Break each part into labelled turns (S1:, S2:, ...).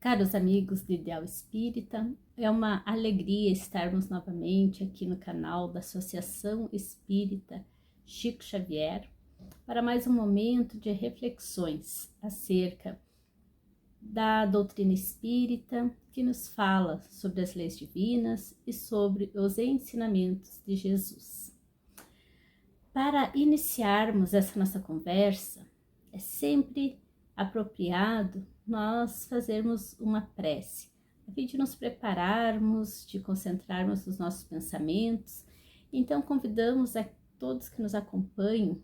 S1: Caros amigos do Ideal Espírita, é uma alegria estarmos novamente aqui no canal da Associação Espírita Chico Xavier para mais um momento de reflexões acerca da doutrina espírita que nos fala sobre as leis divinas e sobre os ensinamentos de Jesus. Para iniciarmos essa nossa conversa, é sempre apropriado nós fazermos uma prece, a fim de nos prepararmos, de concentrarmos os nossos pensamentos. Então convidamos a todos que nos acompanham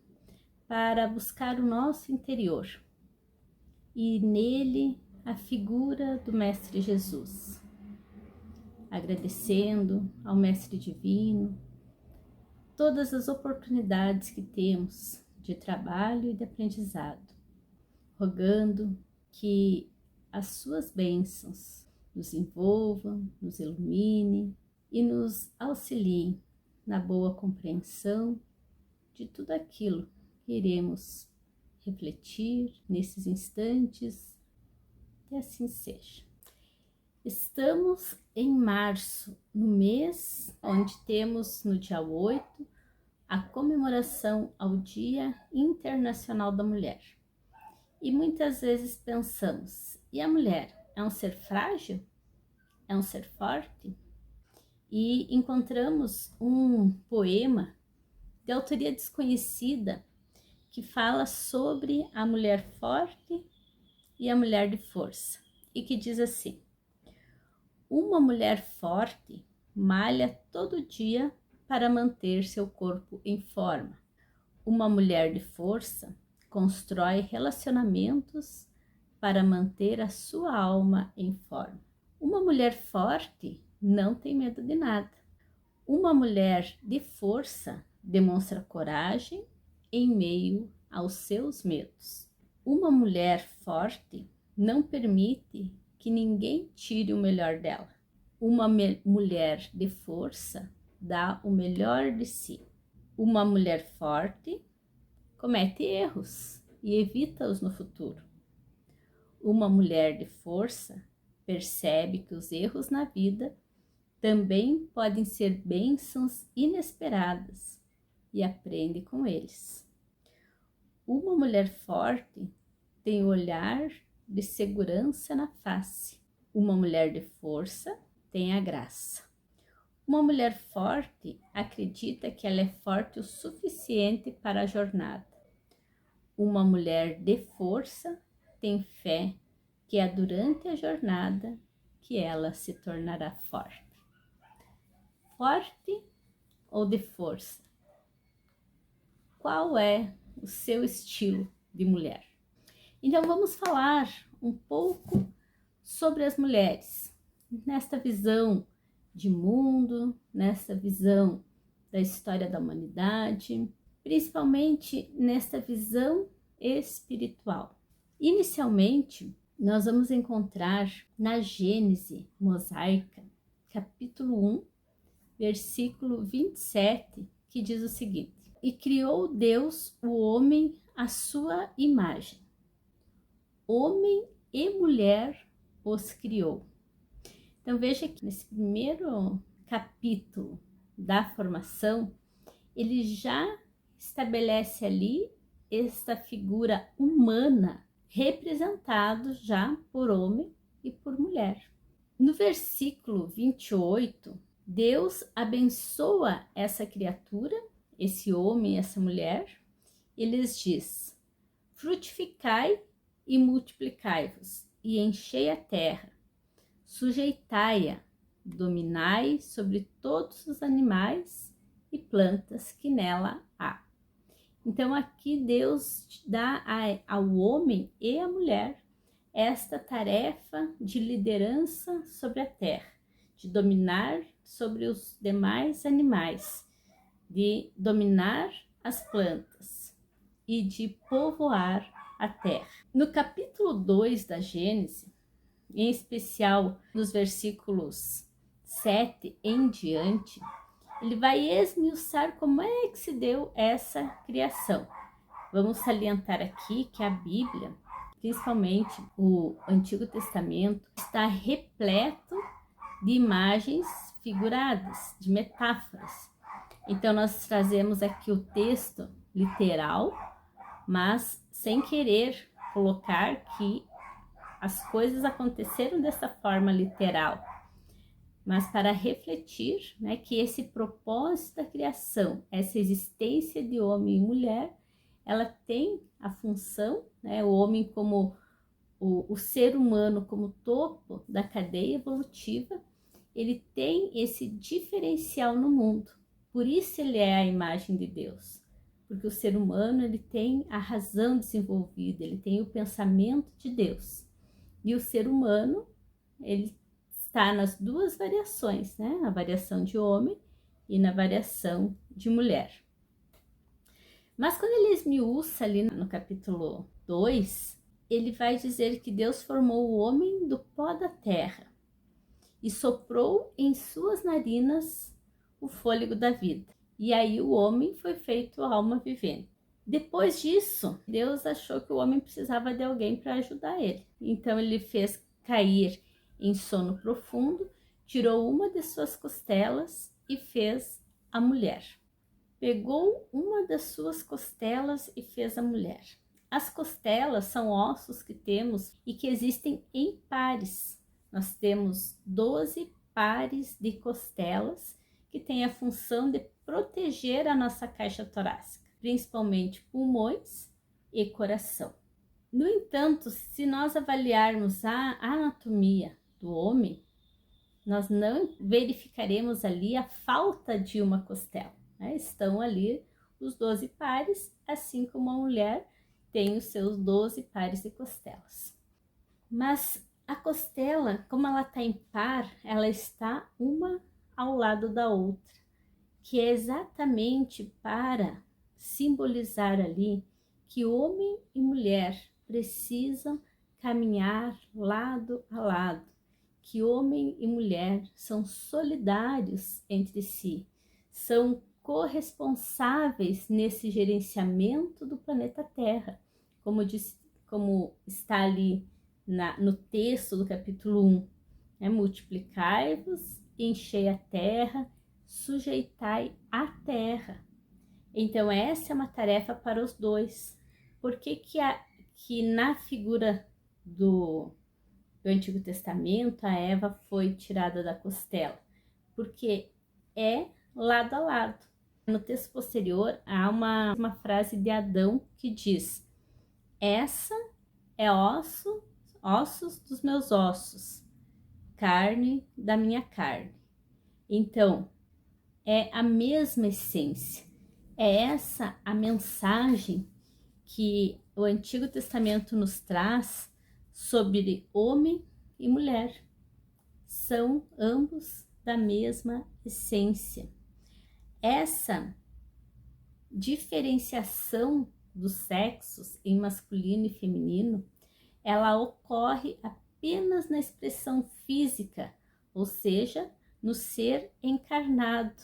S1: para buscar o nosso interior e nele a figura do Mestre Jesus, agradecendo ao Mestre Divino todas as oportunidades que temos de trabalho e de aprendizado, rogando que as suas bênçãos nos envolvam, nos iluminem e nos auxiliem na boa compreensão de tudo aquilo que iremos refletir nesses instantes, que assim seja. Estamos em março, no mês onde temos no dia 8 a comemoração ao Dia Internacional da Mulher. E muitas vezes pensamos, e a mulher é um ser frágil? É um ser forte? E encontramos um poema de autoria desconhecida que fala sobre a mulher forte e a mulher de força, e que diz assim: uma mulher forte malha todo dia para manter seu corpo em forma. Uma mulher de força constrói relacionamentos para manter a sua alma em forma. Uma mulher forte não tem medo de nada. Uma mulher de força demonstra coragem em meio aos seus medos. Uma mulher forte não permite que ninguém tire o melhor dela. Uma mulher de força dá o melhor de si. Uma mulher forte comete erros e evita-os no futuro. Uma mulher de força percebe que os erros na vida também podem ser bênçãos inesperadas e aprende com eles. Uma mulher forte tem o olhar de segurança na face. Uma mulher de força tem a graça. Uma mulher forte acredita que ela é forte o suficiente para a jornada. Uma mulher de força tem fé que é durante a jornada que ela se tornará forte. Forte ou de força? Qual é o seu estilo de mulher? Então vamos falar um pouco sobre as mulheres, nesta visão de mundo, nessa visão da história da humanidade, principalmente nesta visão espiritual. Inicialmente, nós vamos encontrar na Gênese mosaica, capítulo 1, versículo 27, que diz o seguinte: e criou Deus o homem à sua imagem. Homem e mulher os criou. Então veja que nesse primeiro capítulo da formação, ele já estabelece ali esta figura humana representado já por homem e por mulher. No versículo 28, Deus abençoa essa criatura, esse homem e essa mulher, e lhes diz: frutificai e multiplicai-vos, e enchei a terra, sujeitai-a, dominai sobre todos os animais e plantas que nela há. Então aqui Deus dá ao homem e à mulher esta tarefa de liderança sobre a terra, de dominar sobre os demais animais, de dominar as plantas e de povoar a terra. No capítulo 2 da Gênesis, em especial nos versículos 7 em diante, ele vai esmiuçar como é que se deu essa criação. Vamos salientar aqui que a Bíblia, principalmente o Antigo Testamento, está repleto de imagens figuradas, de metáforas. Então nós trazemos aqui o texto literal, mas sem querer colocar que as coisas aconteceram dessa forma literal, mas para refletir, né, que esse propósito da criação, essa existência de homem e mulher, ela tem a função, né, o homem como o ser humano como topo da cadeia evolutiva, ele tem esse diferencial no mundo. Por isso ele é a imagem de Deus. Porque o ser humano, ele tem a razão desenvolvida, ele tem o pensamento de Deus. E o ser humano, ele está nas duas variações, né? Na variação de homem e na variação de mulher. Mas quando ele esmiuça ali no capítulo 2, ele vai dizer que Deus formou o homem do pó da terra e soprou em suas narinas o fôlego da vida. E aí o homem foi feito alma vivente. Depois disso, Deus achou que o homem precisava de alguém para ajudar ele. Então ele fez cair em sono profundo, tirou uma de suas costelas e fez a mulher. Pegou uma das suas costelas e fez a mulher. As costelas são ossos que temos e que existem em pares. Nós temos 12 pares de costelas que têm a função de proteger a nossa caixa torácica, principalmente pulmões e coração. No entanto, se nós avaliarmos a anatomia do homem, nós não verificaremos ali a falta de uma costela, né? Estão ali os 12 pares, assim como a mulher tem os seus 12 pares de costelas. Mas a costela, como ela está em par, ela está uma ao lado da outra, que é exatamente para simbolizar ali que homem e mulher precisam caminhar lado a lado, que homem e mulher são solidários entre si, são corresponsáveis nesse gerenciamento do planeta Terra, como está ali no texto do capítulo 1, né? Multiplicai-vos, enchei a terra, sujeitai a terra. Então essa é uma tarefa para os dois. Por que na figura do Antigo Testamento a Eva foi tirada da costela? Porque é lado a lado. No texto posterior há uma frase de Adão que diz: essa é ossos dos meus ossos, carne da minha carne. Então, é a mesma essência. É essa a mensagem que o Antigo Testamento nos traz sobre homem e mulher. São ambos da mesma essência. Essa diferenciação dos sexos em masculino e feminino, ela ocorre apenas na expressão física, ou seja, no ser encarnado,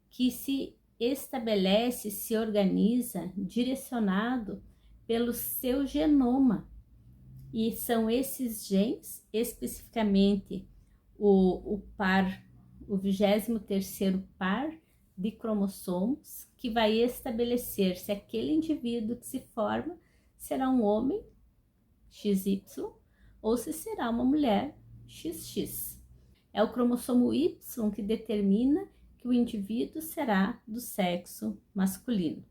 S1: que se estabelece, se organiza, direcionado pelo seu genoma. E são esses genes, especificamente o 23º par de cromossomos, que vai estabelecer se aquele indivíduo que se forma será um homem XY ou se será uma mulher XX. É o cromossomo Y que determina que o indivíduo será do sexo masculino.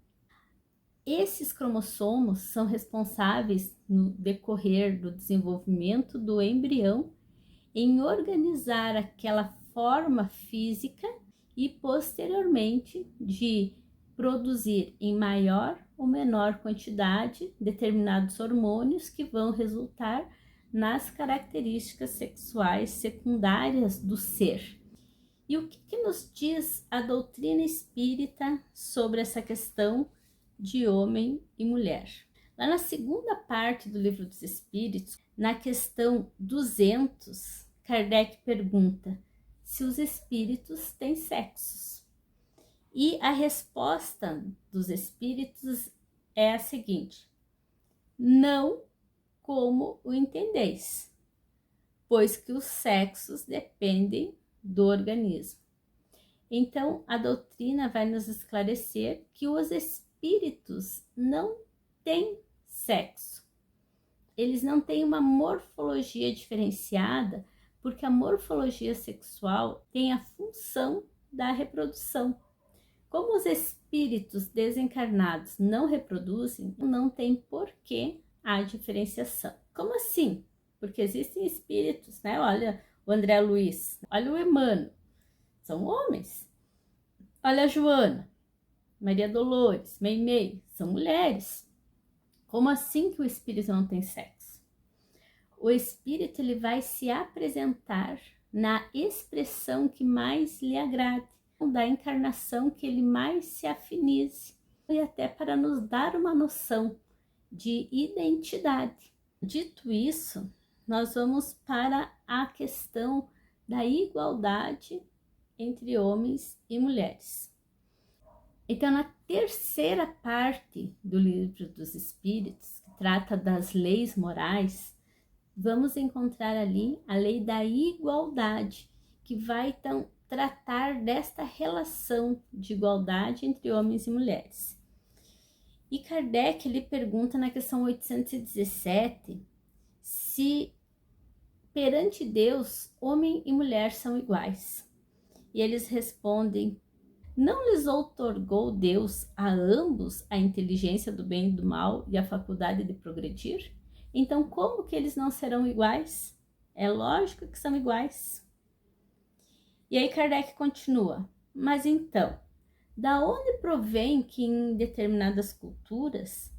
S1: Esses cromossomos são responsáveis no decorrer do desenvolvimento do embrião em organizar aquela forma física e posteriormente de produzir em maior ou menor quantidade determinados hormônios que vão resultar nas características sexuais secundárias do ser. E o que nos diz a doutrina espírita sobre essa questão de homem e mulher? Lá na segunda parte do Livro dos Espíritos, na questão 200, Kardec pergunta se os espíritos têm sexos. E a resposta dos espíritos é a seguinte: não como o entendeis, pois que os sexos dependem do organismo. Então, a doutrina vai nos esclarecer que os espíritos não têm sexo. Eles não têm uma morfologia diferenciada, porque a morfologia sexual tem a função da reprodução. Como os espíritos desencarnados não reproduzem, não tem por que a diferenciação. Como assim? Porque existem espíritos, né? Olha o André Luiz, olha o Emmanuel, são homens. Olha a Joana, Maria Dolores, Meimei, são mulheres. Como assim que o espírito não tem sexo? O espírito ele vai se apresentar na expressão que mais lhe agrade, da encarnação que ele mais se afinize, e até para nos dar uma noção de identidade. Dito isso, nós vamos para a questão da igualdade entre homens e mulheres. Então, na terceira parte do Livro dos Espíritos, que trata das leis morais, vamos encontrar ali a lei da igualdade, que vai então tratar desta relação de igualdade entre homens e mulheres. E Kardec lhe pergunta na questão 817 se perante Deus homem e mulher são iguais. E eles respondem: não lhes outorgou Deus a ambos a inteligência do bem e do mal e a faculdade de progredir? Então, como que eles não serão iguais? É lógico que são iguais. E aí Kardec continua: mas então, da onde provém que em determinadas culturas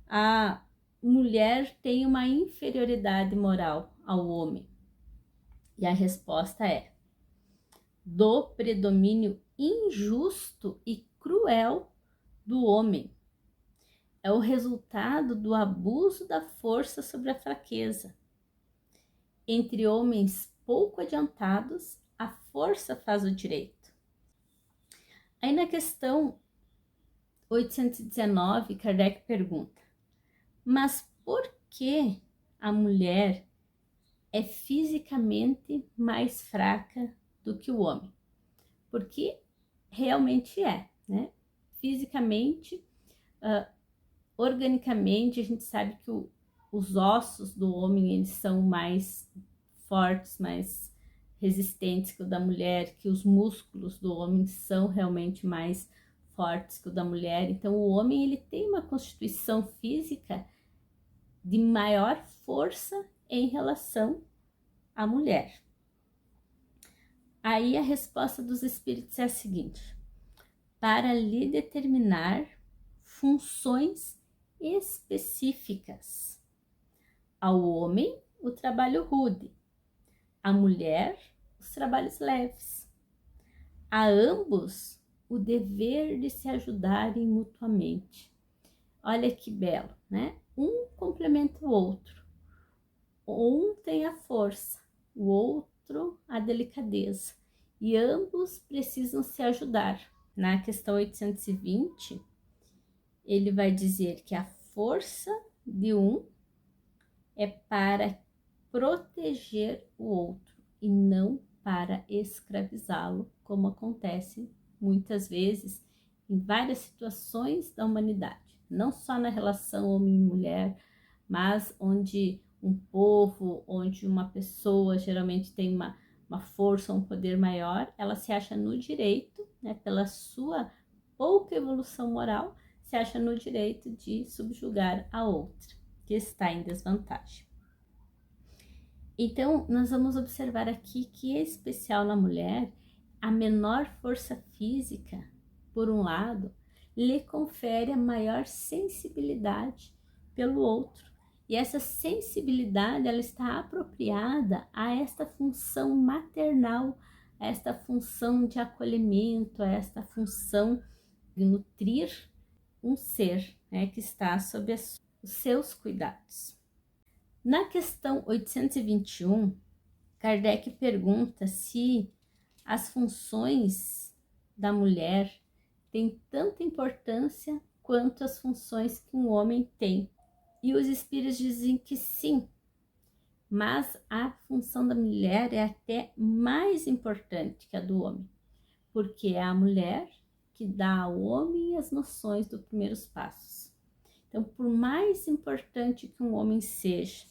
S1: a mulher tem uma inferioridade moral ao homem? E a resposta é: do predomínio injusto e cruel do homem. É o resultado do abuso da força sobre a fraqueza. Entre homens pouco adiantados, a força faz o direito. Aí na questão 819, Kardec pergunta: mas por que a mulher é fisicamente mais fraca do que o homem? Porque realmente é, né? Fisicamente, organicamente, a gente sabe que os ossos do homem eles são mais fortes, mais resistentes que o da mulher, que os músculos do homem são realmente mais fortes que o da mulher. Então, o homem ele tem uma constituição física de maior força em relação à mulher. Aí a resposta dos espíritos é a seguinte: para lhe determinar funções específicas. Ao homem, o trabalho rude, à mulher, os trabalhos leves. A ambos, o dever de se ajudarem mutuamente. Olha que belo, né? Um complementa o outro. Um tem a força, o outro a delicadeza. E ambos precisam se ajudar. Na questão 820, ele vai dizer que a força de um é para proteger o outro e não para escravizá-lo, como acontece muitas vezes em várias situações da humanidade, não só na relação homem e mulher, mas onde um povo, onde uma pessoa geralmente tem uma força, um poder maior, ela se acha no direito, né, pela sua pouca evolução moral, se acha no direito de subjugar a outra, que está em desvantagem. Então, nós vamos observar aqui que, em especial na mulher, a menor força física, por um lado, lhe confere a maior sensibilidade pelo outro. E essa sensibilidade, ela está apropriada a esta função maternal, a esta função de acolhimento, a esta função de nutrir um ser, né, que está sob os seus cuidados. Na questão 821, Kardec pergunta se as funções da mulher têm tanta importância quanto as funções que um homem tem. E os espíritos dizem que sim, mas a função da mulher é até mais importante que a do homem, porque é a mulher que dá ao homem as noções dos primeiros passos. Então, por mais importante que um homem seja,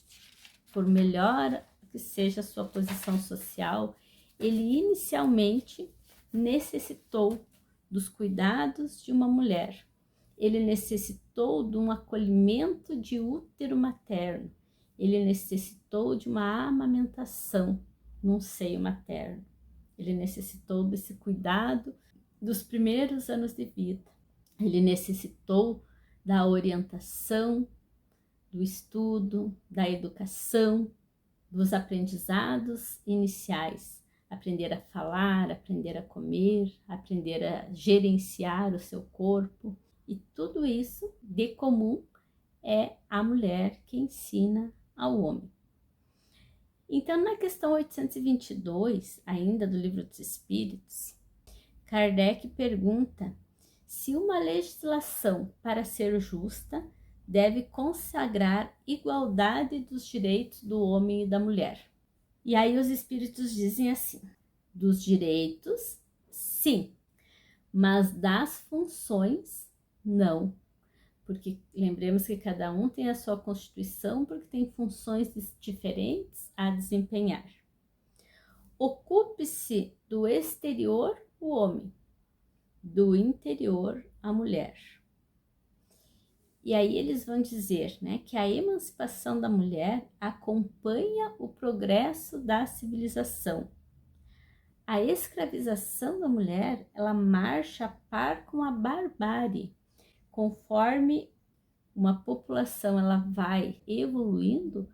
S1: por melhor que seja a sua posição social, ele inicialmente necessitou dos cuidados de uma mulher. Ele necessitou de um acolhimento de útero materno. Ele necessitou de uma amamentação num seio materno. Ele necessitou desse cuidado dos primeiros anos de vida. Ele necessitou da orientação, do estudo, da educação, dos aprendizados iniciais. Aprender a falar, aprender a comer, aprender a gerenciar o seu corpo. E tudo isso, de comum, é a mulher que ensina ao homem. Então, na questão 822, ainda do Livro dos Espíritos, Kardec pergunta se uma legislação, para ser justa, deve consagrar igualdade dos direitos do homem e da mulher. E aí os espíritos dizem assim: dos direitos, sim, mas das funções, não. Porque lembremos que cada um tem a sua constituição, porque tem funções diferentes a desempenhar. Ocupe-se do exterior o homem, do interior a mulher. E aí eles vão dizer, né, que a emancipação da mulher acompanha o progresso da civilização. A escravização da mulher, ela marcha a par com a barbárie. Conforme uma população ela vai evoluindo,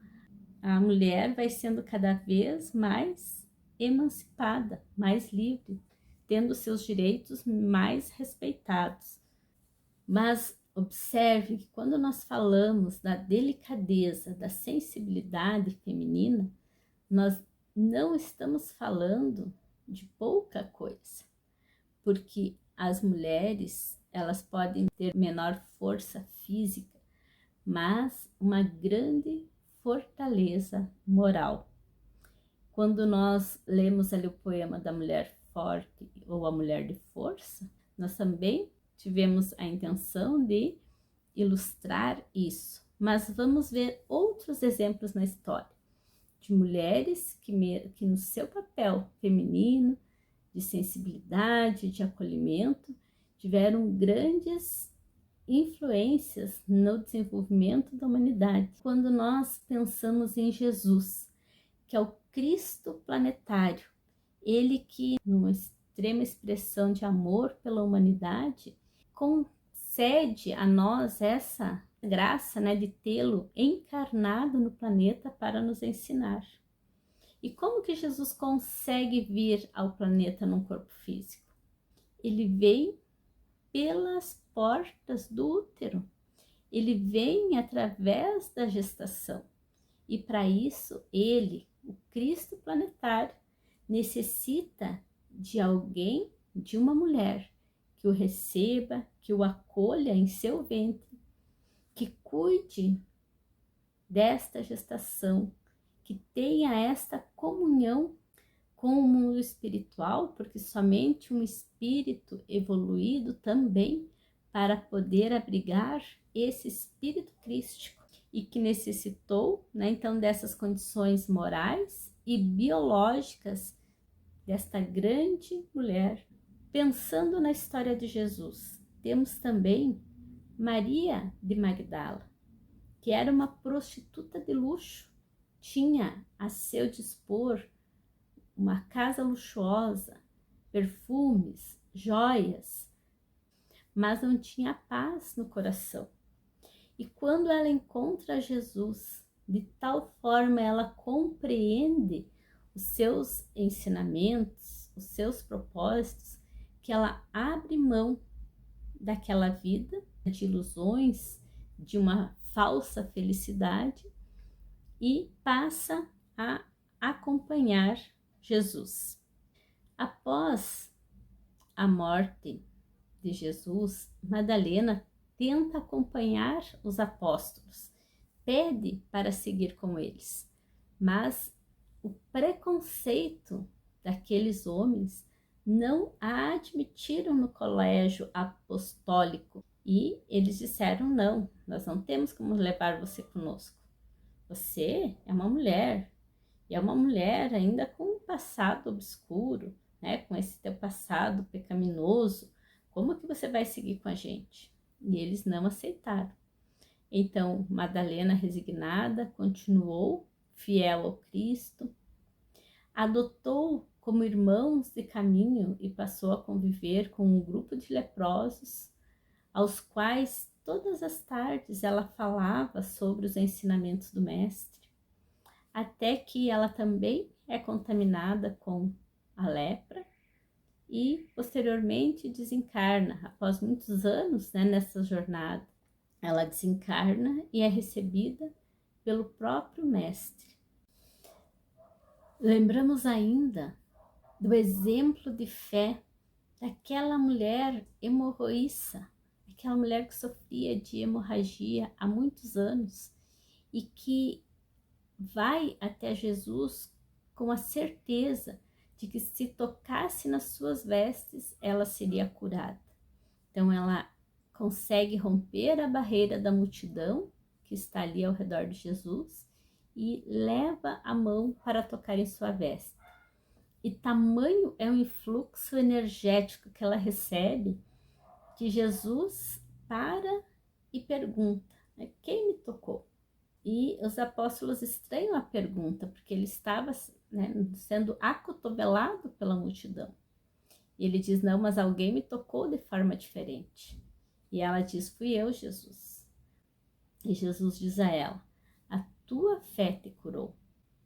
S1: a mulher vai sendo cada vez mais emancipada, mais livre, tendo seus direitos mais respeitados. Mas observe que quando nós falamos da delicadeza, da sensibilidade feminina, nós não estamos falando de pouca coisa, porque as mulheres, elas podem ter menor força física, mas uma grande fortaleza moral. Quando nós lemos ali o poema da Mulher Forte ou a Mulher de Força, nós também tivemos a intenção de ilustrar isso, mas vamos ver outros exemplos na história de mulheres que no seu papel feminino, de sensibilidade, de acolhimento, tiveram grandes influências no desenvolvimento da humanidade. Quando nós pensamos em Jesus, que é o Cristo planetário, ele que, numa extrema expressão de amor pela humanidade, concede a nós essa graça, né, de tê-lo encarnado no planeta para nos ensinar. E como que Jesus consegue vir ao planeta num corpo físico? Ele vem pelas portas do útero. Ele vem através da gestação. E para isso, ele, o Cristo planetário, necessita de alguém, de uma mulher, que o receba, que o acolha em seu ventre, que cuide desta gestação, que tenha esta comunhão com o mundo espiritual, porque somente um espírito evoluído também para poder abrigar esse espírito crístico e que necessitou, né, então dessas condições morais e biológicas desta grande mulher. Pensando na história de Jesus, temos também Maria de Magdala, que era uma prostituta de luxo, tinha a seu dispor uma casa luxuosa, perfumes, joias, mas não tinha paz no coração. E quando ela encontra Jesus, de tal forma ela compreende os seus ensinamentos, os seus propósitos, que ela abre mão daquela vida de ilusões, de uma falsa felicidade e passa a acompanhar Jesus. Após a morte de Jesus, Madalena tenta acompanhar os apóstolos, pede para seguir com eles, mas o preconceito daqueles homens não a admitiram no colégio apostólico e eles disseram: não, nós não temos como levar você conosco. Você é uma mulher, e é uma mulher ainda com um passado obscuro, né? Com esse teu passado pecaminoso, como que você vai seguir com a gente? E eles não aceitaram. Então, Madalena, resignada, continuou fiel ao Cristo, adotou como irmãos de caminho e passou a conviver com um grupo de leprosos, aos quais todas as tardes ela falava sobre os ensinamentos do Mestre, até que ela também é contaminada com a lepra e posteriormente desencarna, após muitos anos, né, nessa jornada. Ela desencarna e é recebida pelo próprio Mestre. Lembramos ainda do exemplo de fé daquela mulher hemorroíça, aquela mulher que sofria de hemorragia há muitos anos e que vai até Jesus com a certeza de que se tocasse nas suas vestes, ela seria curada. Então ela consegue romper a barreira da multidão que está ali ao redor de Jesus e leva a mão para tocar em sua veste. E tamanho é o influxo energético que ela recebe, que Jesus para e pergunta: quem me tocou? E os apóstolos estranham a pergunta, porque ele estava, né, sendo acotovelado pela multidão. E ele diz: não, mas alguém me tocou de forma diferente. E ela diz: fui eu, Jesus. E Jesus diz a ela: a tua fé te curou.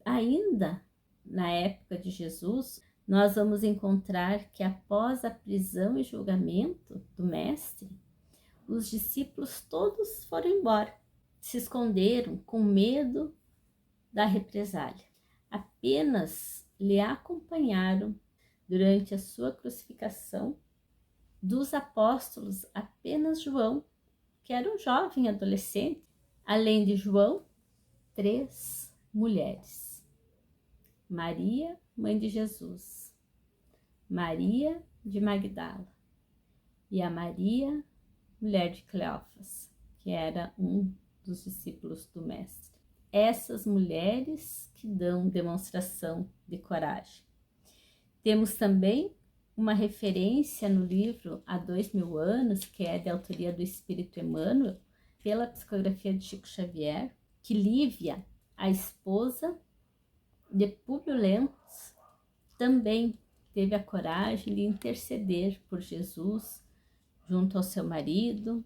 S1: Ainda na época de Jesus, nós vamos encontrar que após a prisão e julgamento do Mestre, os discípulos todos foram embora, se esconderam com medo da represália. Apenas lhe acompanharam durante a sua crucificação. Dos apóstolos, apenas João, que era um jovem adolescente. Além de João, 3 mulheres: Maria, mãe de Jesus, Maria de Magdala e a Maria, mulher de Cleófas, que era um dos discípulos do Mestre. Essas mulheres que dão demonstração de coragem. Temos também uma referência no livro Há 2000 anos, que é de autoria do Espírito Emmanuel, pela psicografia de Chico Xavier, que Lívia, a esposa de Públio Lentz, também teve a coragem de interceder por Jesus junto ao seu marido,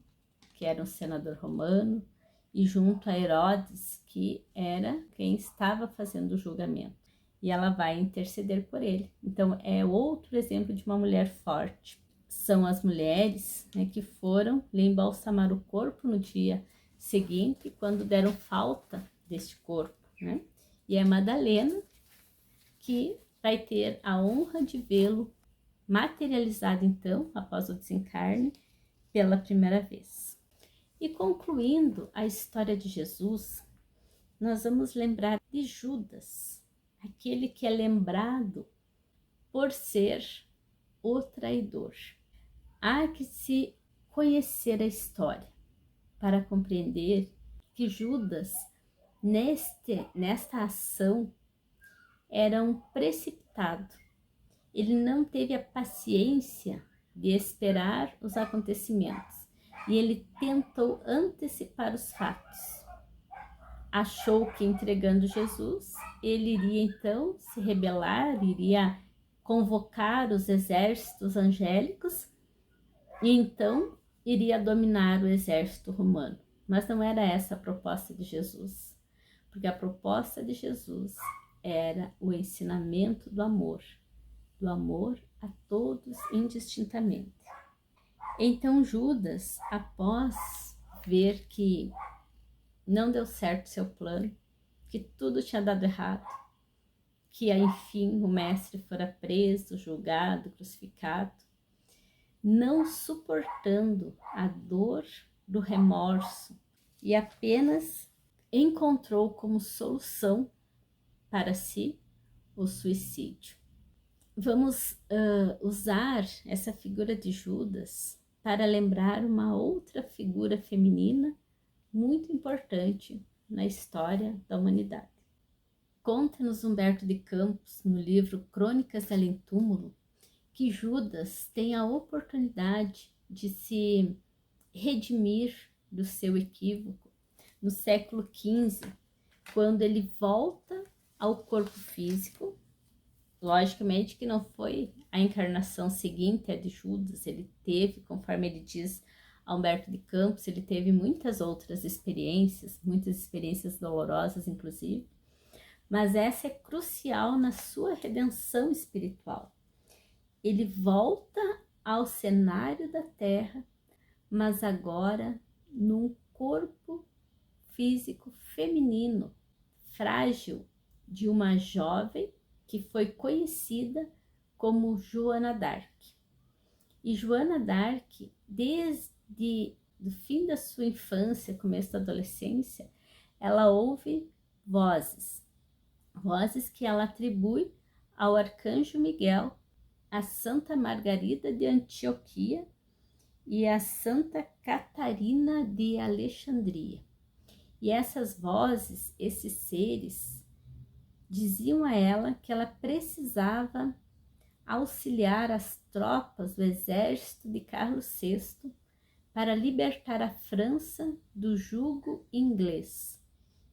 S1: que era um senador romano, e junto a Herodes, que era quem estava fazendo o julgamento. E ela vai interceder por ele. Então, é outro exemplo de uma mulher forte. São as mulheres, né, que foram lhe embalsamar o corpo no dia seguinte, quando deram falta deste corpo, né? E é Madalena que vai ter a honra de vê-lo materializado, então, após o desencarne, pela primeira vez. E concluindo a história de Jesus, nós vamos lembrar de Judas, aquele que é lembrado por ser o traidor. Há que se conhecer a história para compreender que Judas, nesta ação, era um precipitado. Ele não teve a paciência de esperar os acontecimentos e ele tentou antecipar os fatos. Achou que entregando Jesus, ele iria então se rebelar, iria convocar os exércitos angélicos e então iria dominar o exército romano. Mas não era essa a proposta de Jesus, porque a proposta de Jesus era o ensinamento do amor a todos indistintamente. Então Judas, após ver que não deu certo seu plano, que tudo tinha dado errado, que enfim o mestre fora preso, julgado, crucificado, não suportando a dor do remorso e apenas encontrou como solução para si o suicídio. Vamos usar essa figura de Judas para lembrar uma outra figura feminina muito importante na história da humanidade. Conta-nos Humberto de Campos, no livro Crônicas de Além Túmulo, que Judas tem a oportunidade de se redimir do seu equívoco no século XV, quando ele volta ao corpo físico. Logicamente que não foi a encarnação seguinte à de Judas, ele teve, conforme ele diz a Humberto de Campos, ele teve muitas outras experiências, muitas experiências dolorosas, inclusive, mas essa é crucial na sua redenção espiritual. Ele volta ao cenário da Terra, mas agora num corpo físico feminino, frágil, de uma jovem que foi conhecida como Joana d'Arc. E Joana d'Arc, desde o fim da sua infância, começo da adolescência, ela ouve vozes que ela atribui ao arcanjo Miguel, a Santa Margarida de Antioquia e a Santa Catarina de Alexandria. E essas vozes, esses seres, diziam a ela que ela precisava auxiliar as tropas do exército de Carlos VI para libertar a França do jugo inglês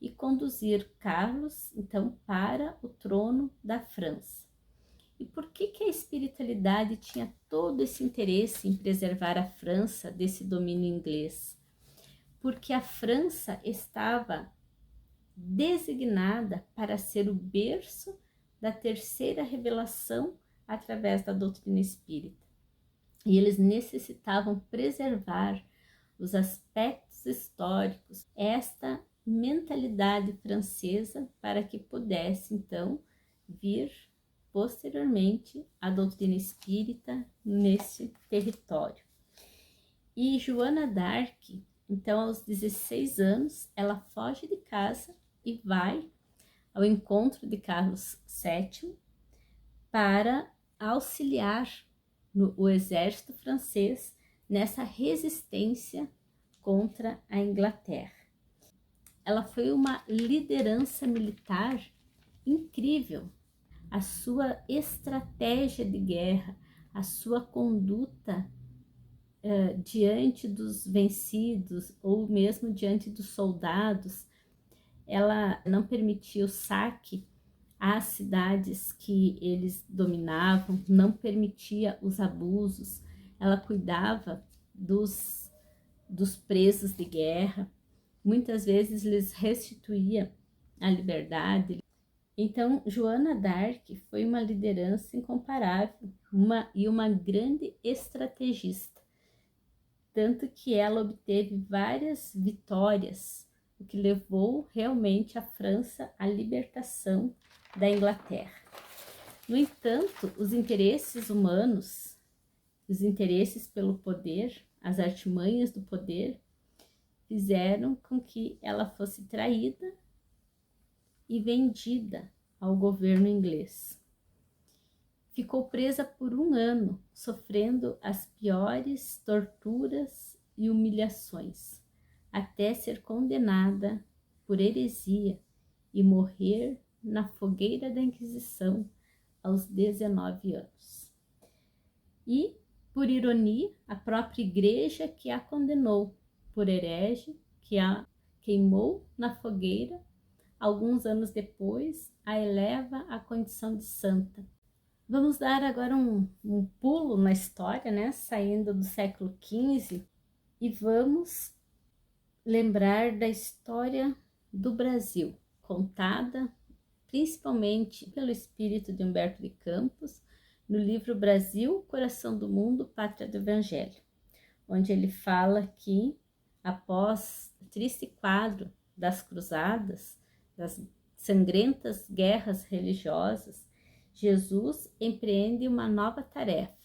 S1: e conduzir Carlos, então, para o trono da França. E por que a espiritualidade tinha todo esse interesse em preservar a França desse domínio inglês? Porque a França estava designada para ser o berço da terceira revelação através da doutrina espírita. E eles necessitavam preservar os aspectos históricos, esta mentalidade francesa, para que pudesse, então, vir posteriormente a doutrina espírita nesse território. E Joana d'Arc, então, aos 16 anos, ela foge de casa e vai ao encontro de Carlos VII para auxiliar o exército francês nessa resistência contra a Inglaterra. Ela foi uma liderança militar incrível. A sua estratégia de guerra, a sua conduta diante dos vencidos ou mesmo diante dos soldados, ela não permitia o saque às cidades que eles dominavam, não permitia os abusos, ela cuidava dos presos de guerra, muitas vezes lhes restituía a liberdade. Então, Joana d'Arc foi uma liderança incomparável e uma grande estrategista, tanto que ela obteve várias vitórias, o que levou realmente a França à libertação da Inglaterra. No entanto, os interesses humanos, os interesses pelo poder, as artimanhas do poder, fizeram com que ela fosse traída e vendida ao governo inglês. Ficou presa por 1 ano, sofrendo as piores torturas e humilhações, até ser condenada por heresia e morrer na fogueira da Inquisição aos 19 anos. E, por ironia, a própria igreja que a condenou por herege, que a queimou na fogueira, alguns anos depois, a eleva à condição de santa. Vamos dar agora um pulo na história, né? Saindo do século XV, e vamos lembrar da história do Brasil, contada principalmente pelo espírito de Humberto de Campos, no livro Brasil, Coração do Mundo, Pátria do Evangelho, onde ele fala que, após o triste quadro das cruzadas, das sangrentas guerras religiosas, Jesus empreende uma nova tarefa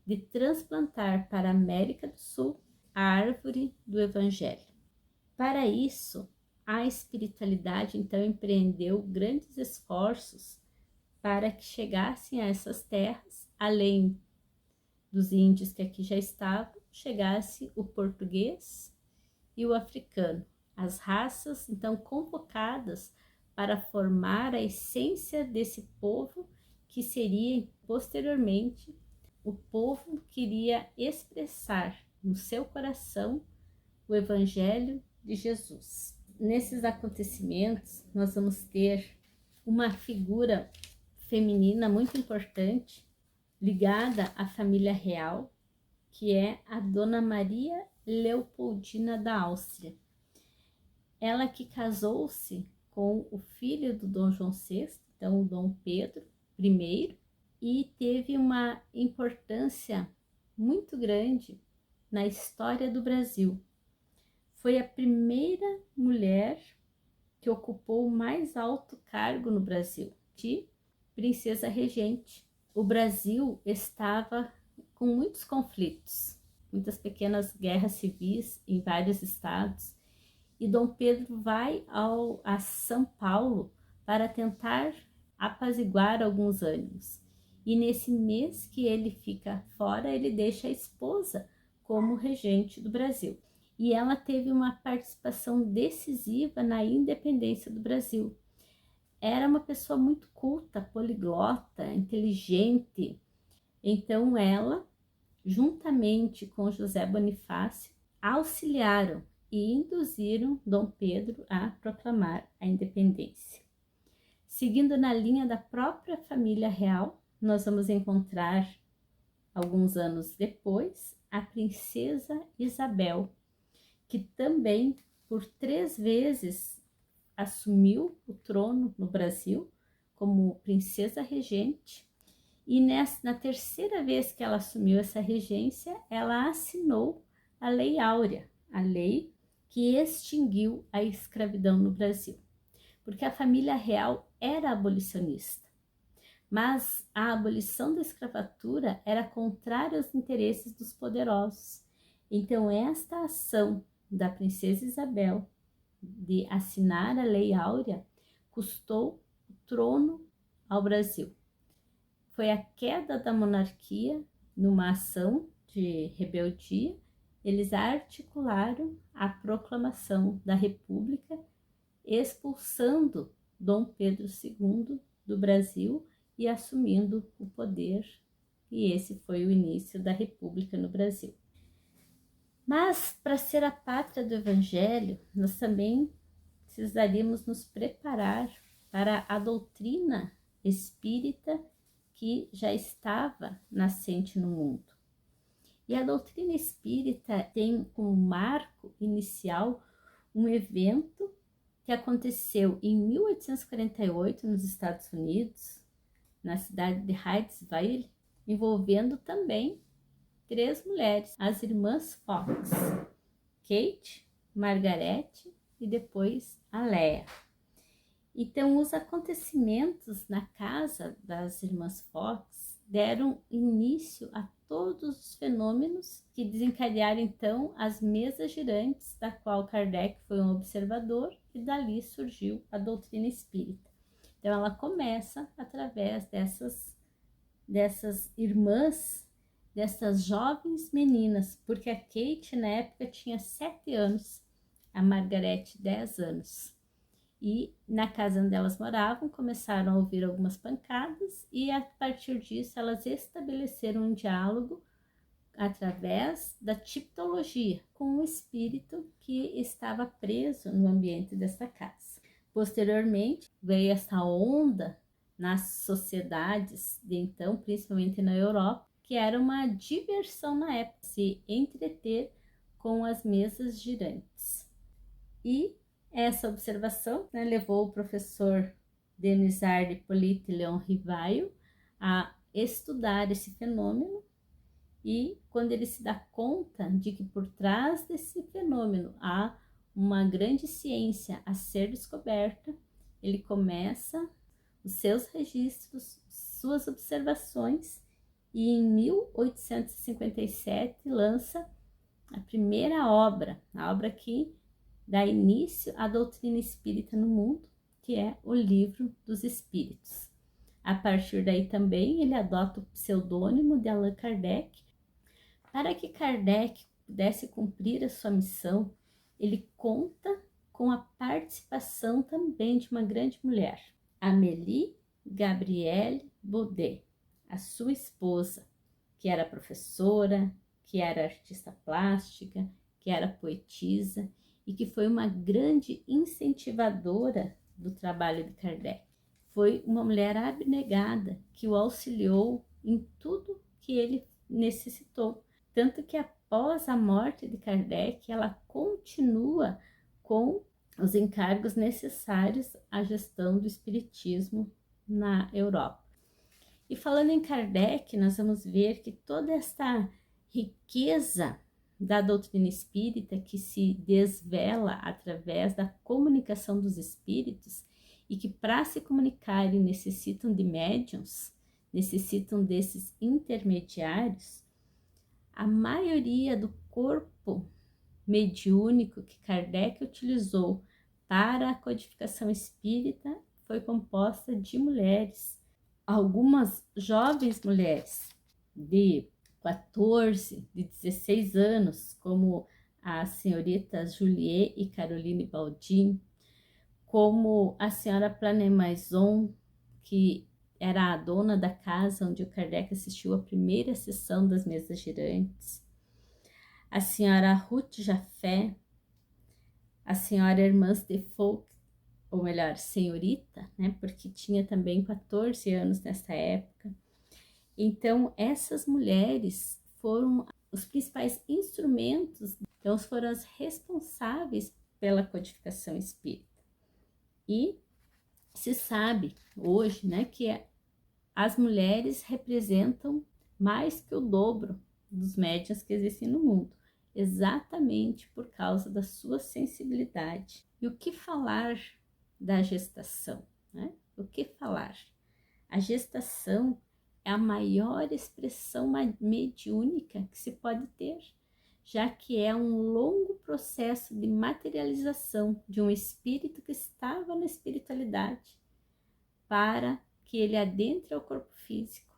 S1: de transplantar para a América do Sul a árvore do Evangelho. Para isso, a espiritualidade então empreendeu grandes esforços para que chegassem a essas terras, além dos índios que aqui já estavam, chegasse o português e o africano, as raças então convocadas para formar a essência desse povo que seria posteriormente o povo que iria expressar no seu coração o Evangelho de Jesus. Nesses acontecimentos, nós vamos ter uma figura feminina muito importante, ligada à família real, que é a Dona Maria Leopoldina da Áustria. Ela que casou-se com o filho do Dom João VI, então o Dom Pedro I, e teve uma importância muito grande na história do Brasil. Foi a primeira mulher que ocupou o mais alto cargo no Brasil, de princesa regente. O Brasil estava com muitos conflitos, muitas pequenas guerras civis em vários estados, e Dom Pedro vai a São Paulo para tentar apaziguar alguns ânimos. E nesse mês que ele fica fora, ele deixa a esposa como regente do Brasil. E ela teve uma participação decisiva na independência do Brasil. Era uma pessoa muito culta, poliglota, inteligente. Então ela, juntamente com José Bonifácio, auxiliaram e induziram Dom Pedro a proclamar a independência. Seguindo na linha da própria família real, nós vamos encontrar, alguns anos depois, a princesa Isabel, que também por 3 vezes assumiu o trono no Brasil como princesa regente, e na terceira vez que ela assumiu essa regência, ela assinou a Lei Áurea, a lei que extinguiu a escravidão no Brasil, porque a família real era abolicionista, mas a abolição da escravatura era contrária aos interesses dos poderosos. Então esta ação da princesa Isabel de assinar a Lei Áurea custou o trono ao Brasil. Foi a queda da monarquia numa ação de rebeldia. Eles articularam a proclamação da República, expulsando Dom Pedro II do Brasil e assumindo o poder. E esse foi o início da República no Brasil. Mas, para ser a pátria do Evangelho, nós também precisaríamos nos preparar para a doutrina espírita que já estava nascente no mundo. E a doutrina espírita tem como marco inicial um evento que aconteceu em 1848 nos Estados Unidos, na cidade de Hydesville, envolvendo também 3 mulheres, as irmãs Fox, Kate, Margaret e depois a Leah. Então, os acontecimentos na casa das irmãs Fox deram início a todos os fenômenos que desencadearam então as mesas girantes, da qual Kardec foi um observador, e dali surgiu a doutrina espírita. Então, ela começa através dessas irmãs, dessas jovens meninas, porque a Kate na época tinha 7 anos, a Margaret 10 anos. E na casa onde elas moravam, começaram a ouvir algumas pancadas, e a partir disso elas estabeleceram um diálogo através da tipologia com o espírito que estava preso no ambiente dessa casa. Posteriormente, veio essa onda nas sociedades de então, principalmente na Europa, que era uma diversão na época, se entreter com as mesas girantes. E essa observação, né, levou o professor Denisard Hippolyte Leon Rivaio a estudar esse fenômeno, e quando ele se dá conta de que por trás desse fenômeno há uma grande ciência a ser descoberta, ele começa os seus registros, suas observações, e em 1857 lança a primeira obra, a obra que dá início à doutrina espírita no mundo, que é o Livro dos Espíritos. A partir daí também ele adota o pseudônimo de Allan Kardec. Para que Kardec pudesse cumprir a sua missão, ele conta com a participação também de uma grande mulher, Amélie Gabrielle Baudet, a sua esposa, que era professora, que era artista plástica, que era poetisa e que foi uma grande incentivadora do trabalho de Kardec. Foi uma mulher abnegada que o auxiliou em tudo que ele necessitou. Tanto que após a morte de Kardec, ela continua com os encargos necessários à gestão do espiritismo na Europa. E falando em Kardec, nós vamos ver que toda esta riqueza da doutrina espírita que se desvela através da comunicação dos espíritos e que para se comunicarem necessitam de médiuns, necessitam desses intermediários, a maioria do corpo mediúnico que Kardec utilizou para a codificação espírita foi composta de mulheres. Algumas jovens mulheres de 14, de 16 anos, como a senhorita Juliette e Caroline Baldin, como a senhora Planemaison, que era a dona da casa onde o Kardec assistiu a primeira sessão das mesas girantes, a senhora Ruth Jaffé, a senhora Hermance de Foucault, ou melhor, senhorita, né, porque tinha também 14 anos nessa época. Então, essas mulheres foram os principais instrumentos, então foram as responsáveis pela codificação espírita. E se sabe hoje, né, que as mulheres representam mais que o dobro dos médiuns que existem no mundo, exatamente por causa da sua sensibilidade. E o que falar da gestação, né? O que falar? A gestação é a maior expressão mediúnica que se pode ter, já que é um longo processo de materialização de um espírito que estava na espiritualidade para que ele adentre ao corpo físico.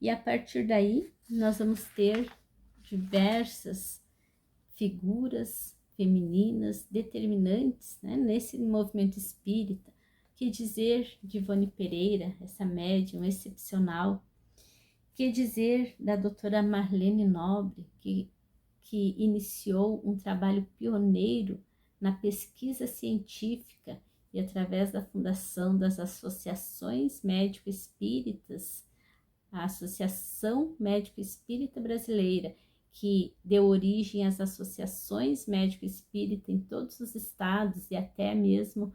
S1: E a partir daí, nós vamos ter diversas figuras femininas determinantes, né, nesse movimento espírita. Que dizer de Ivone Pereira, essa médium excepcional? Que dizer da doutora Marlene Nobre, que iniciou um trabalho pioneiro na pesquisa científica e através da fundação das associações médico-espíritas, a Associação Médico-Espírita Brasileira, que deu origem às associações médico-espírita em todos os estados e até mesmo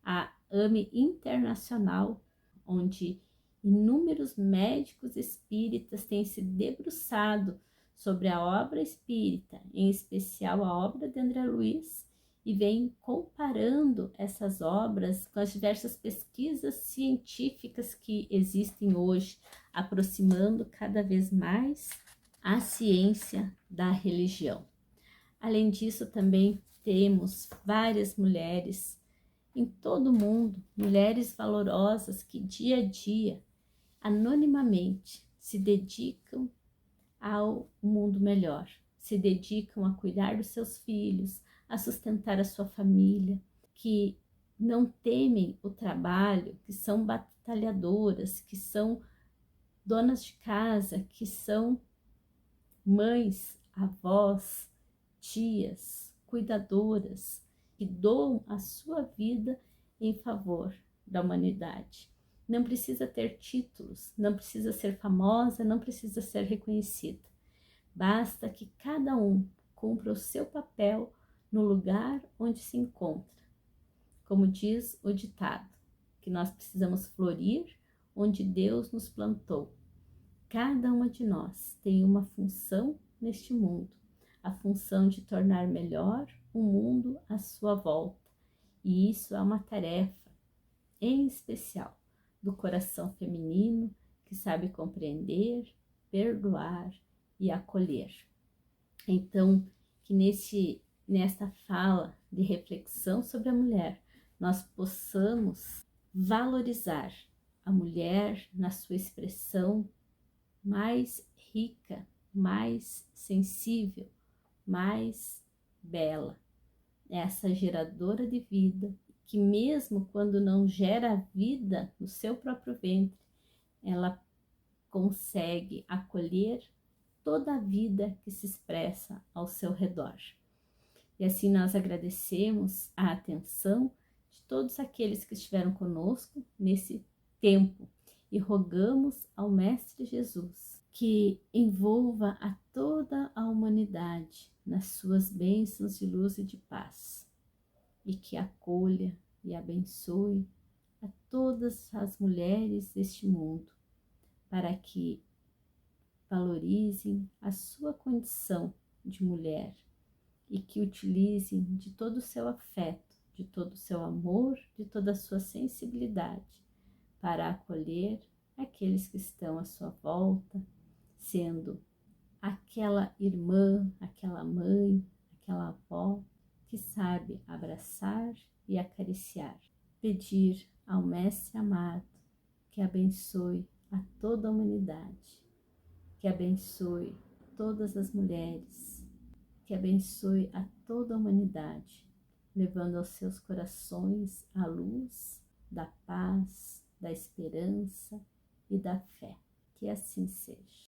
S1: a AME Internacional, onde inúmeros médicos espíritas têm se debruçado sobre a obra espírita, em especial a obra de André Luiz, e vem comparando essas obras com as diversas pesquisas científicas que existem hoje, aproximando cada vez mais a ciência da religião. Além disso, também temos várias mulheres em todo o mundo, mulheres valorosas que dia a dia, anonimamente, se dedicam ao mundo melhor, se dedicam a cuidar dos seus filhos, a sustentar a sua família, que não temem o trabalho, que são batalhadoras, que são donas de casa, que são mães, avós, tias, cuidadoras, que doam a sua vida em favor da humanidade. Não precisa ter títulos, não precisa ser famosa, não precisa ser reconhecida. Basta que cada um cumpra o seu papel no lugar onde se encontra. Como diz o ditado, que nós precisamos florir onde Deus nos plantou. Cada uma de nós tem uma função neste mundo, a função de tornar melhor o mundo à sua volta. E isso é uma tarefa, em especial, do coração feminino que sabe compreender, perdoar e acolher. Então, que nesta fala de reflexão sobre a mulher, nós possamos valorizar a mulher na sua expressão mais rica, mais sensível, mais bela. Essa geradora de vida, que mesmo quando não gera vida no seu próprio ventre, ela consegue acolher toda a vida que se expressa ao seu redor. E assim nós agradecemos a atenção de todos aqueles que estiveram conosco nesse tempo e rogamos ao Mestre Jesus que envolva a toda a humanidade nas suas bênçãos de luz e de paz e que acolha e abençoe a todas as mulheres deste mundo para que valorizem a sua condição de mulher e que utilizem de todo o seu afeto, de todo o seu amor, de toda a sua sensibilidade para acolher aqueles que estão à sua volta, sendo aquela irmã, aquela mãe, aquela avó que sabe abraçar e acariciar. Pedir ao Mestre amado que abençoe a toda a humanidade, que abençoe todas as mulheres, que abençoe a toda a humanidade, levando aos seus corações a luz da paz, da esperança e da fé. Que assim seja.